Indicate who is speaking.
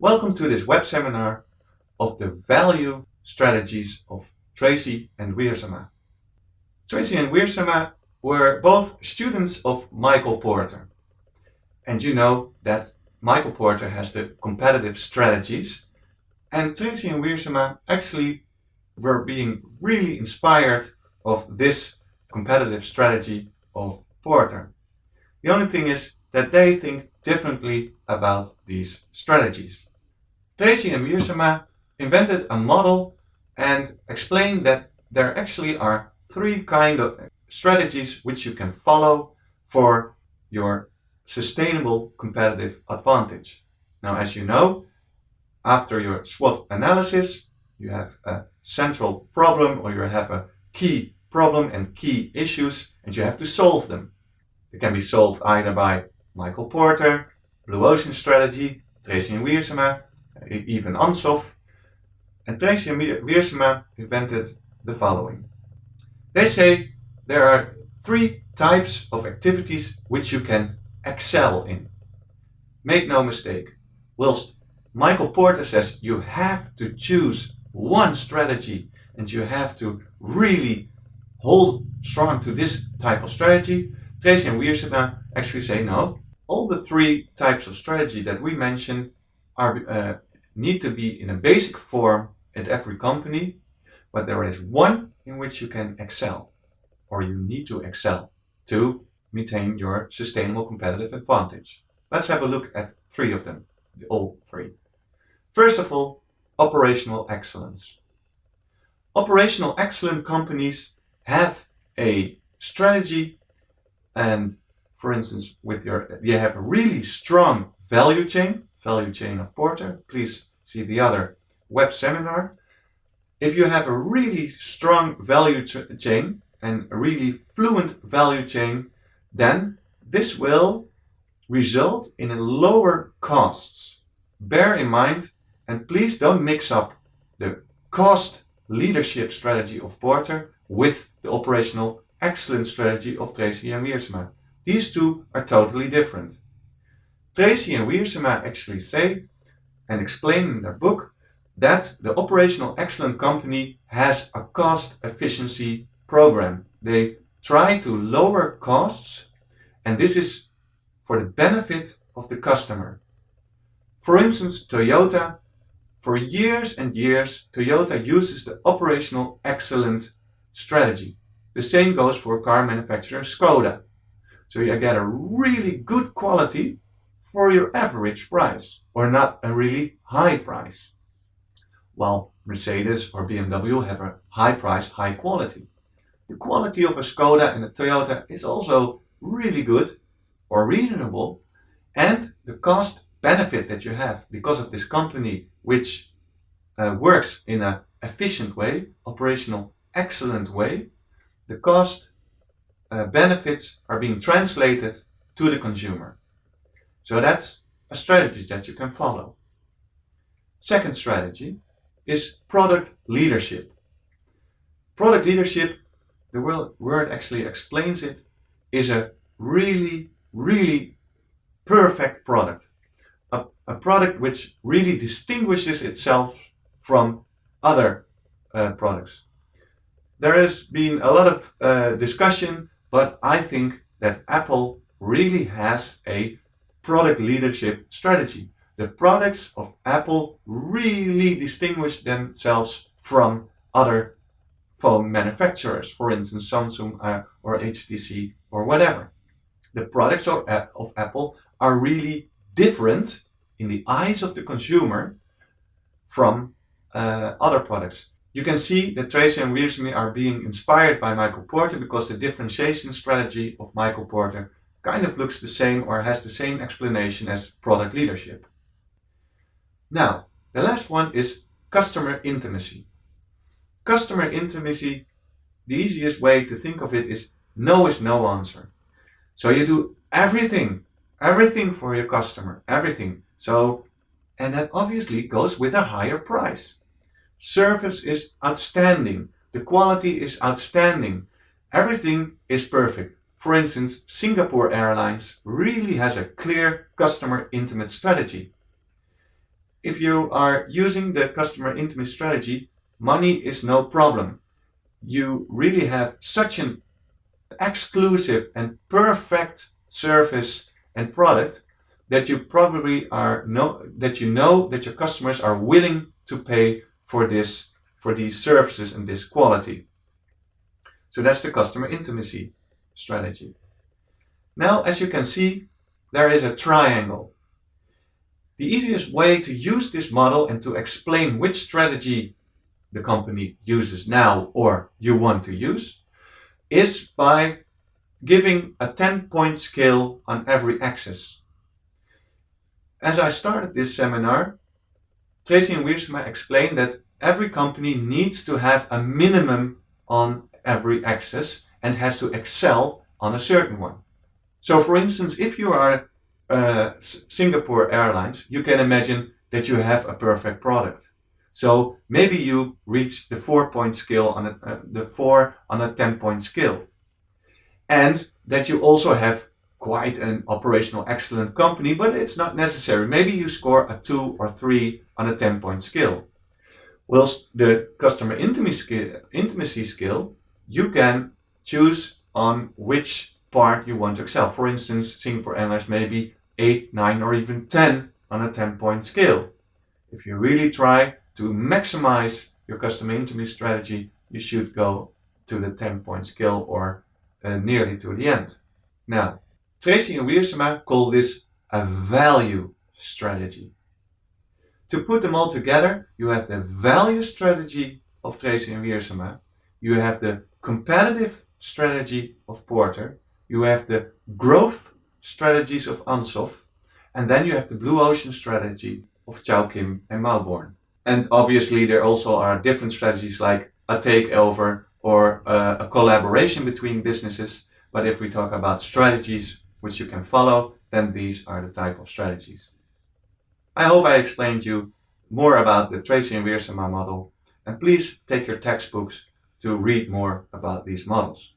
Speaker 1: Welcome to this web seminar of the value strategies of Treacy and Wiersema. Treacy and Wiersema were both students of Michael Porter. And you know that Michael Porter has the competitive strategies, and Treacy and Wiersema actually were being really inspired of this competitive strategy of Porter. The only thing is that they think differently about these strategies. Treacy and Wiersema invented a model and explained that there actually are three kinds of strategies which you can follow for your sustainable competitive advantage. Now, as you know, after your SWOT analysis, you have a central problem or you have a key problem and key issues and you have to solve them. They can be solved either by Michael Porter, Blue Ocean Strategy, Treacy and Wiersema, even Ansoff. And Treacy and Wiersema invented the following. They say there are three types of activities which you can excel in. Make no mistake, whilst Michael Porter says you have to choose one strategy and you have to really hold strong to this type of strategy, Treacy and Wiersema actually say no. All the three types of strategy that we mentioned are need to be in a basic form at every company, but there is one in which you can excel, or you need to excel to maintain your sustainable competitive advantage. Let's have a look at three of them, all three. First of all, operational excellence. Operational excellent companies have a strategy, and for instance, you have a really strong value chain of Porter. Please see the other web seminar. If you have a really strong value chain and a really fluent value chain, then this will result in lower costs. Bear in mind, and please don't mix up the cost leadership strategy of Porter with the operational excellence strategy of Treacy and Wiersema. These two are totally different. Treacy and Wiersema actually say and explain in their book that the operational excellent company has a cost efficiency program. They try to lower costs, and this is for the benefit of the customer. For instance, Toyota, for years and years, Toyota uses the operational excellent strategy. The same goes for car manufacturer Skoda. So you get a really good quality for your average price, or not a really high price. While Mercedes or BMW have a high price, high quality. The quality of a Skoda and a Toyota is also really good or reasonable, and the cost benefit that you have because of this company which works in an efficient way, operational excellent way, the cost benefits are being translated to the consumer. So that's a strategy that you can follow. Second strategy is product leadership. Product leadership, the word actually explains it, is a really, really perfect product. A product which really distinguishes itself from other products. There has been a lot of discussion, but I think that Apple really has a product leadership strategy. The products of Apple really distinguish themselves from other phone manufacturers, for instance Samsung or HTC or whatever. The products of Apple are really different in the eyes of the consumer from other products. You can see that Treacy and Wiersema are being inspired by Michael Porter because the differentiation strategy of Michael Porter kind of looks the same or has the same explanation as product leadership. Now, the last one is customer intimacy. Customer intimacy, the easiest way to think of it is no answer. So you do everything for your customer, everything. So, and that obviously goes with a higher price. Service is outstanding. The quality is outstanding. Everything is perfect. For instance, Singapore Airlines really has a clear customer intimate strategy. if you are using the customer intimacy strategy, money is no problem. You really have such an exclusive and perfect service and product that you probably know that your customers are willing to pay for these services and this quality. So that's the customer intimacy strategy. Now, as you can see, there is a triangle. The easiest way to use this model and to explain which strategy the company uses now or you want to use is by giving a 10-point scale on every axis. As I started this seminar, Treacy and Wiersema explained that every company needs to have a minimum on every axis and has to excel on a certain one. So for instance, if you are Singapore Airlines, you can imagine that you have a perfect product. So maybe you reach the 4-point scale on the 4 on a 10-point scale. And that you also have quite an operational excellent company, but it's not necessary. Maybe you score a 2 or 3 on a 10-point scale. Whilst the customer intimacy scale, you can choose on which part you want to excel. For instance, Singapore Airlines maybe 8, 9 or even 10 on a 10-point scale. If you really try to maximize your customer intimacy strategy, you should go to the 10-point scale or nearly to the end. Now, Treacy and Wiersema call this a value strategy. To put them all together, you have the value strategy of Treacy and Wiersema, you have the competitive strategy of Porter, you have the growth strategies of Ansoff, and then you have the blue ocean strategy of Chow Kim and Mauborn. And obviously there also are different strategies like a takeover or a collaboration between businesses. But if we talk about strategies which you can follow, then these are the type of strategies. I hope I explained you more about the Treacy and Wiersema model, and please take your textbooks to read more about these models.